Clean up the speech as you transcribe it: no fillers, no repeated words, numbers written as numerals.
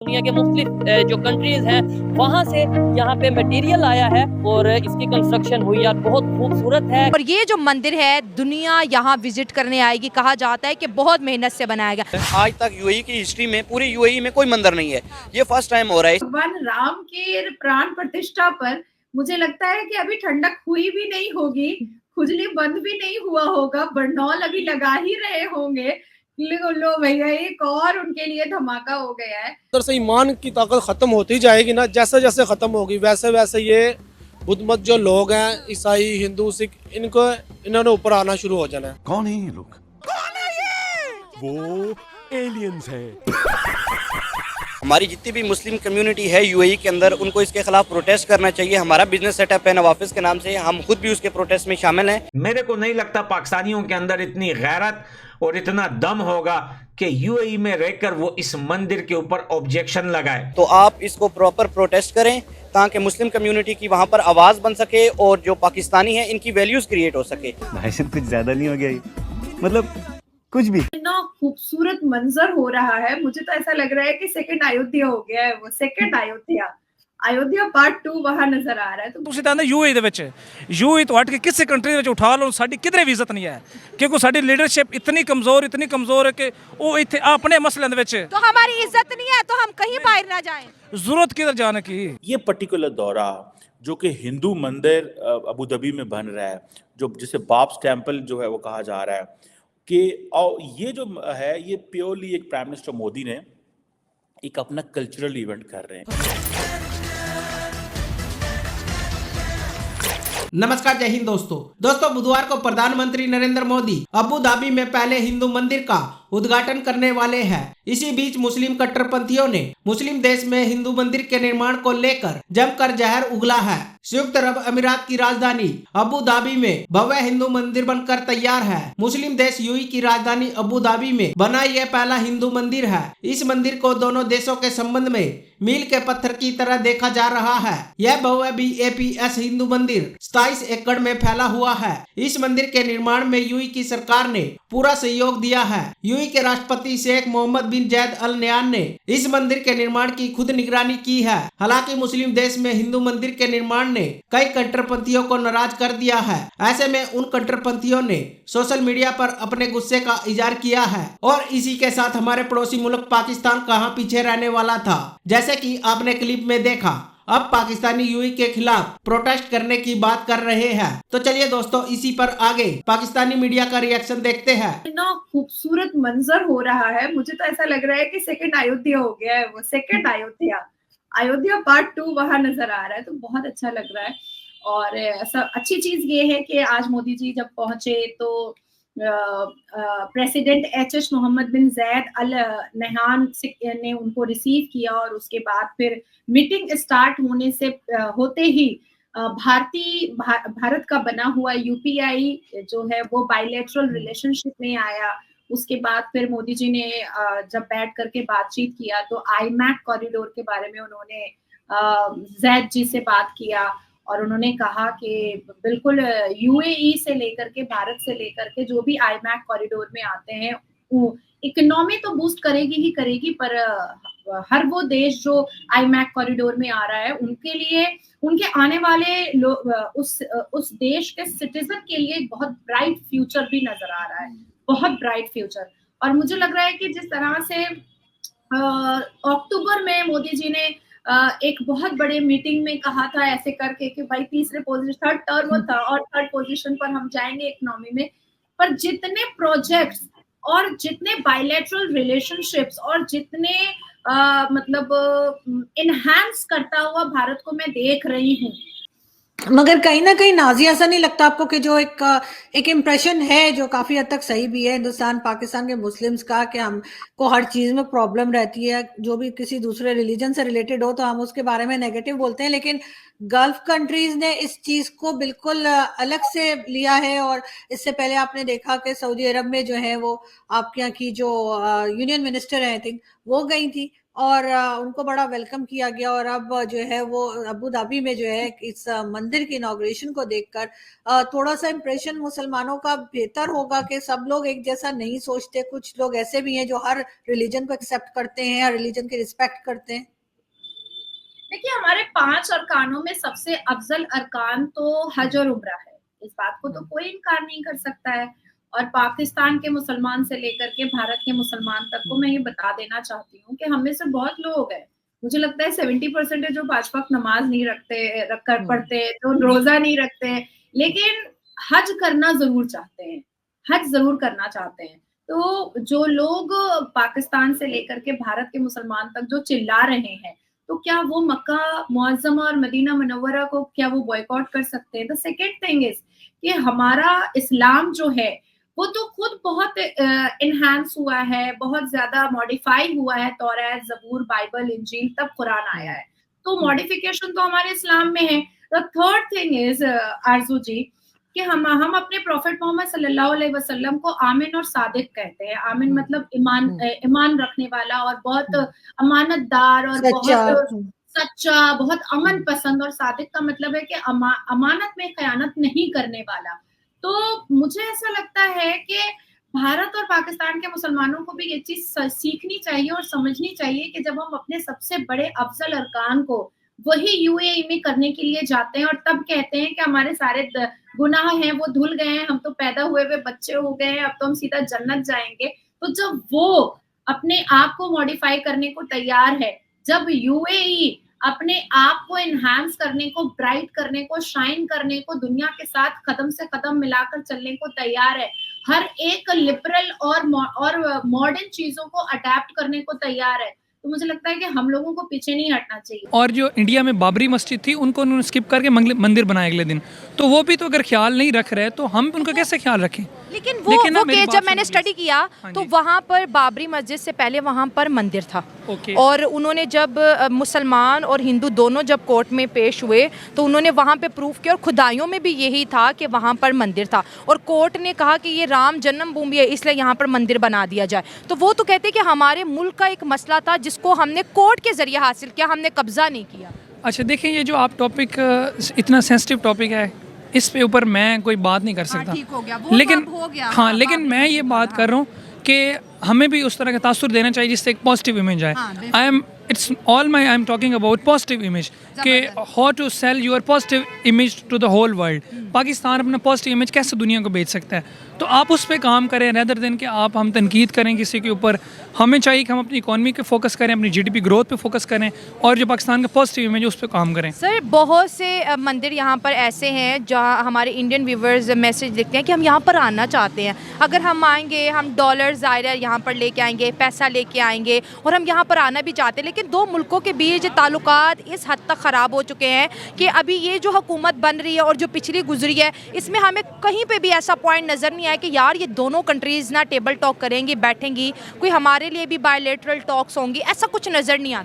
दुनिया के मुख्तलिफ जो कंट्रीज हैं वहाँ से यहाँ पे मटेरियल आया है और इसकी कंस्ट्रक्शन हुई है, बहुत खूबसूरत है। और ये जो मंदिर है दुनिया यहाँ विजिट करने आएगी, कहा जाता है कि बहुत मेहनत से बनाया गया। आज तक यूएई की हिस्ट्री में, पूरी यूएई में कोई मंदिर नहीं है, ये फर्स्ट टाइम हो रहा है। भगवान राम के प्राण प्रतिष्ठा पर मुझे लगता है कि अभी ठंडक हुई भी नहीं होगी, खुजली बंद भी नहीं हुआ होगा, बरनौल अभी लगा ही रहे होंगे। लो भैया एक और उनके लिए धमाका हो गया है। अंदर से ईमान की ताकत खत्म होती जाएगी ना, जैसे जैसे खत्म होगी वैसे वैसे ये बुद्ध मत जो लोग हैं, ईसाई, हिंदू, सिख, इन्होंने ऊपर आना शुरू हो जाना है। कौन है ये लोग? कौन है ये? वो एलियंस हैं। हमारी जितनी भी मुस्लिम कम्युनिटी है यूएई के अंदर, उनको इसके खिलाफ प्रोटेस्ट करना चाहिए। हमारा बिजनेस सेटअप है नवाफिस के नाम से, हम खुद भी उसके प्रोटेस्ट में शामिल हैं। मेरे को नहीं लगता पाकिस्तानियों के अंदर इतनी गैरत और इतना दम होगा कि यूएई में रहकर वो इस मंदिर के ऊपर ऑब्जेक्शन लगाए। तो आप इसको प्रॉपर प्रोटेस्ट करें ताकि मुस्लिम कम्युनिटी की वहाँ पर आवाज़ बन सके और जो पाकिस्तानी है इनकी वैल्यूज क्रिएट हो सके। भाई साहब कुछ ज्यादा नहीं हो गया ये? मतलब कुछ भी इतना खूबसूरत मंजर हो रहा है, मुझे तो ऐसा लग रहा है कि सेकंड अयोध्या हो गया है, वो सेकंड अयोध्या पार्ट 2 वहां नजर आ रहा है। तो ਤੁਸੀਂ ਤਾਂ ਯੂਏਈ ਦੇ ਵਿੱਚ ਯੂਏਈ ਤੋਂ ਹਟ ਕੇ ਕਿਸੇ ਕੰਟਰੀ ਦੇ ਵਿੱਚ ਉਠਾ ਲਓ, ਸਾਡੀ ਕਿਧਰੇ ਵੀ ਇੱਜ਼ਤ ਨਹੀਂ ਹੈ ਕਿਉਂਕਿ ਸਾਡੀ ਲੀਡਰशिप इतनी कमजोर है कि ਉਹ ਇੱਥੇ ਆਪਣੇ ਮਸਲਿਆਂ ਦੇ ਵਿੱਚ तो हमारी इज्जत नहीं है तो हम कहीं बाहर ना जाएं। ਜ਼ਰੂरਤ किधर जाने की। ये पर्टिकुलर दौरा जो कि हिंदू मंदिर अबू धाबी में बन रहा है, जो जिसे बाब्स टेम्पल जो है वो कहा जा रहा है, कि और ये जो है ये प्योरली एक प्राइम मिनिस्टर मोदी ने एक अपना कल्चरल इवेंट कर रहे हैं। नमस्कार, जय हिंद दोस्तों बुधवार को प्रधानमंत्री नरेंद्र मोदी अबू धाबी में पहले हिंदू मंदिर का उद्घाटन करने वाले हैं। इसी बीच मुस्लिम कट्टरपंथियों ने मुस्लिम देश में हिंदू मंदिर के निर्माण को लेकर जमकर जहर उगला है। संयुक्त अरब अमीरात की राजधानी अबू धाबी में भव्य हिंदू मंदिर बनकर तैयार है। मुस्लिम देश यूएई की राजधानी अबू धाबी में बना यह पहला हिंदू मंदिर है। इस मंदिर को दोनों देशों के संबंध में मील के पत्थर की तरह देखा जा रहा है। यह भव्य BAPS हिंदू मंदिर 27 एकड़ में फैला हुआ है। इस मंदिर के निर्माण में यूएई की सरकार ने पूरा सहयोग दिया है। यूएई के राष्ट्रपति शेख मोहम्मद बिन जायद अल नयान ने इस मंदिर के निर्माण की खुद निगरानी की है। हालांकि मुस्लिम देश में हिंदू मंदिर के निर्माण ने कई कट्टरपंथियों को नाराज कर दिया है। ऐसे में उन कट्टरपंथियों ने सोशल मीडिया पर अपने गुस्से का इजहार किया है। और इसी के साथ हमारे पड़ोसी मुल्क पाकिस्तान कहां पीछे रहने वाला था। जैसे कि आपने क्लिप में देखा, अब पाकिस्तानी यूएई के खिलाफ प्रोटेस्ट करने की बात कर रहे हैं। तो चलिए दोस्तों, इसी पर आगे पाकिस्तानी मीडिया का रिएक्शन देखते हैं। इतना खूबसूरत मंजर हो रहा है, मुझे तो ऐसा लग रहा है कि सेकंड अयोध्या हो गया है, वो सेकंड अयोध्या पार्ट 2 वहां नजर आ रहा है। तो बहुत अच्छा लग रहा है। और अच्छी चीज ये है कि आज मोदी जी जब पहुंचे तो प्रेसिडेंट HH मोहम्मद बिन जायद अल नहान ने उनको रिसीव किया और उसके बाद फिर मीटिंग स्टार्ट होते ही भारत का बना हुआ UPI जो है वो बायलैटरल रिलेशनशिप में आया। उसके बाद फिर मोदी जी ने जब बैठ करके बातचीत किया तो IMAC कॉरिडोर के बारे में उन्होंने जैद जी से बात किया और उन्होंने कहा कि बिल्कुल UAE से लेकर के, भारत से लेकर के जो भी IMAC कॉरिडोर में आते हैं इकोनॉमी तो बूस्ट करेगी ही करेगी, पर हर वो देश जो IMAC कॉरिडोर में आ रहा है उनके लिए, उनके आने वाले लोग उस देश के सिटीजन के लिए एक बहुत ब्राइट फ्यूचर भी नजर आ रहा है, बहुत ब्राइट फ्यूचर। और मुझे लग रहा है कि जिस तरह से अक्टूबर में मोदी जी ने एक बहुत बड़े मीटिंग में कहा था ऐसे करके कि भाई थर्ड टर्म था और थर्ड पोजीशन पर हम जाएंगे इकोनॉमी में, पर जितने प्रोजेक्ट्स और जितने बायलैटरल रिलेशनशिप्स और जितने मतलब इनहैंस करता हुआ भारत को मैं देख रही हूँ, मगर कहीं ना कहीं नाजी, ऐसा नहीं लगता आपको कि जो एक इम्प्रेशन है जो काफी हद तक सही भी है हिंदुस्तान पाकिस्तान के मुस्लिम्स का, कि हमको हर चीज में प्रॉब्लम रहती है, जो भी किसी दूसरे रिलीजन से रिलेटेड हो तो हम उसके बारे में नेगेटिव बोलते हैं, लेकिन गल्फ कंट्रीज ने इस चीज को बिल्कुल अलग से लिया है। और इससे पहले आपने देखा कि सऊदी अरब में जो है वो आपके यहाँ की जो यूनियन मिनिस्टर है आई थिंक वो गई थी और उनको बड़ा वेलकम किया गया। और अब जो है वो अबू धाबी में जो है इस मंदिर की इनॉग्रेशन को देखकर थोड़ा सा इम्प्रेशन मुसलमानों का बेहतर होगा कि सब लोग एक जैसा नहीं सोचते, कुछ लोग ऐसे भी हैं जो हर रिलीजन को एक्सेप्ट करते हैं, हर रिलीजन की रिस्पेक्ट करते हैं। देखिए, हमारे 5 अरकानों में सबसे अफजल अरकान तो हज और उम्रा है, इस बात को तो कोई इनकार नहीं कर सकता है। और पाकिस्तान के मुसलमान से लेकर के भारत के मुसलमान तक को मैं ये बता देना चाहती हूँ कि हम में से बहुत लोग हैं, मुझे लगता है 70% जो 5 वक्त नमाज नहीं पढ़ते, जो रोजा नहीं रखते, लेकिन हज करना जरूर चाहते हैं, हज जरूर करना चाहते हैं। तो जो लोग पाकिस्तान से लेकर के भारत के मुसलमान तक जो चिल्ला रहे हैं, तो क्या वो मक्का मुअज्जमा और मदीना मुनव्वरा को क्या वो बॉयकॉट कर सकते हैं? द सेकेंड थिंग इज कि हमारा इस्लाम जो है वो तो खुद बहुत इनहांस हुआ है, बहुत ज्यादा मॉडिफाई हुआ है। तौरात, जबूर, बाइबल, इंजील, तब कुरान आया है, तो मॉडिफिकेशन तो हमारे इस्लाम में है। द थर्ड थिंग इज आरजू जी कि हम अपने प्रॉफिट मोहम्मद सल्लल्लाहु अलैहि वसल्लम को आमिन और सादिक कहते हैं। आमिन मतलब ईमान रखने वाला और बहुत अमानतदार और बहुत सच्चा, बहुत अमन पसंद, और सादिक का मतलब है कि अमानत में खयानत नहीं करने वाला। तो मुझे ऐसा लगता है कि भारत और पाकिस्तान के मुसलमानों को भी ये चीज सीखनी चाहिए और समझनी चाहिए कि जब हम अपने सबसे बड़े अफजल अरकान को वही यूएई में करने के लिए जाते हैं और तब कहते हैं कि हमारे सारे गुनाह हैं वो धुल गए हैं, हम तो पैदा हुए हुए बच्चे हो गए हैं, अब तो हम सीधा जन्नत जाएंगे। तो जब वो अपने आप को मॉडिफाई करने को तैयार है, जब यूएई अपने आप को इनहांस करने को, ब्राइट करने को, शाइन करने को, दुनिया के साथ कदम से कदम मिलाकर चलने को तैयार है, हर एक लिबरल और मॉडर्न चीजों को अडेप्ट करने को तैयार है, तो मुझे लगता है कि हम लोगों को पीछे नहीं हटना चाहिए। और जो इंडिया में बाबरी मस्जिद थी उनको उन्होंने स्किप करके मंदिर बनाए अगले दिन, तो वो भी तो अगर ख्याल नहीं रख रहे तो हम उनका कैसे ख्याल रखें? लेकिन वो केस जब मैंने स्टडी किया तो वहाँ पर बाबरी मस्जिद से पहले वहाँ पर मंदिर था। और उन्होंने जब मुसलमान और हिंदू दोनों जब कोर्ट में पेश हुए तो उन्होंने वहाँ पे प्रूफ किया, और खुदाइयों में भी यही था कि वहाँ पर मंदिर था, और कोर्ट ने कहा कि ये राम जन्मभूमि है इसलिए यहाँ पर मंदिर बना दिया जाए। तो वो तो कहते कि हमारे मुल्क का एक मसला था जिसको हमने कोर्ट के जरिए हासिल किया, हमने कब्जा नहीं किया। अच्छा देखिए, ये जो आप टॉपिक इतना सेंसिटिव टॉपिक है, इस पे ऊपर मैं कोई बात नहीं कर सकता। ठीक हो गया, वो लेकिन हो गया। हाँ, लेकिन मैं ये बात कर रहा हूँ कि हमें भी उस तरह का तासुर देना चाहिए जिससे एक पॉजिटिव इमेज आए। I am talking about positive image कि how to sell your positive image to the whole world. Pakistan अपना पॉजिटिव इमेज कैसे दुनिया को बेच सकता है, तो आप उस पर काम करें रेदर देन कि हम तनकीद करें किसी के ऊपर। हमें चाहिए कि हम अपनी इकॉनमी पे फोकस करें, अपनी जीडीपी ग्रोथ पे फोकस करें, और जो पाकिस्तान का पॉजिटिव इमेज है उस पर काम करें। सर बहुत से मंदिर यहाँ पर ऐसे हैं जहाँ हमारे इंडियन व्यूवर्स मैसेज लिखते हैं कि हम यहाँ पर आना चाहते हैं, अगर हम आएंगे हम डॉलर ज़ाहिर यहाँ पर लेके आएंगे, पैसा लेके आएंगे, और हम यहाँ पर आना भी चाहते हैं, लेकिन दो मुल्कों के बीच ताल्लुकात इस हद तक ख़राब हो चुके हैं कि अभी ये जो हुकूमत बन रही है और जो पिछली गुजरी है, इसमें हमें कहीं पे भी ऐसा पॉइंट नज़र नहीं आया कि यार ये दोनों कंट्रीज़ ना टेबल टॉक करेंगी, बैठेंगी, कोई हमारे लिए भी बायलैटरल टॉक्स होंगी, ऐसा कुछ नज़र नहीं आता।